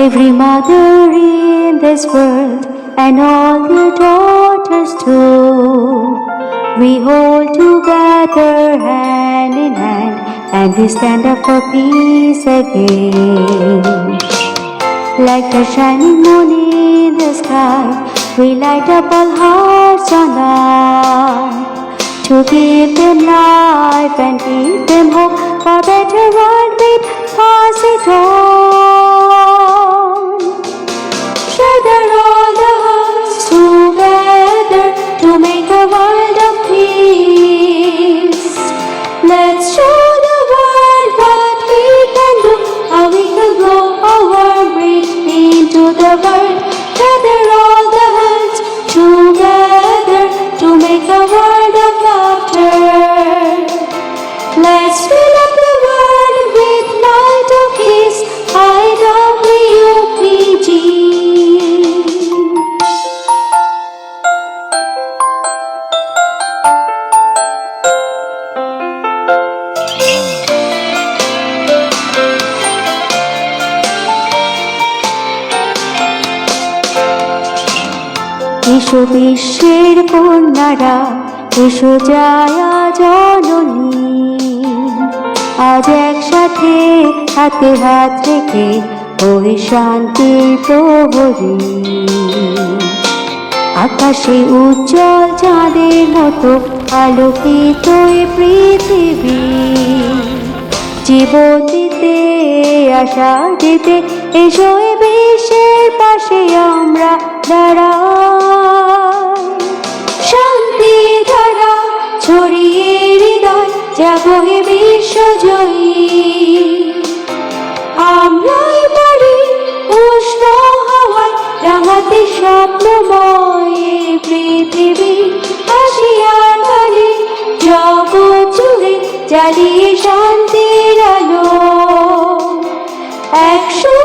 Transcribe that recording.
Every mother in this world and all their daughters too, we hold together hand in hand and we stand up for peace again. Like the shining moon in the sky, we light up all hearts on earth to give them life and give them hope for a better world. We pass it on. Gather all the hearts together to make a world of peace. Let's show the world what we can do, how we can grow our bridge into the world. Gather all the hearts together to make a world of laughter. Let's fill up the world with light of peace. IWPG. এসো বিশ্বের কন্যারা, এসো জায়া জননী, আজ একসাথে হাতে হাত রেখে ওই শান্তির প্রহরী। আকাশে উজ্জ্বল চাঁদের মতো আলোকিত এ পৃথিবী, জীবন দিতে আশা দিতে এসো এ বিশ্বের পাশে আমরা দাঁড়াই। শান্তি ধারা ছড়িয়ে হৃদয় জাগো হে বিশ্বজয়ী। আমরাই পারি উষ্ণ হাওয়ায় রাঙাতে স্বপ্নময় পৃথিবী। আসিয়ার গানে জগৎ জুড়ে জ্বালিয়ে শান্তির আলো। একশো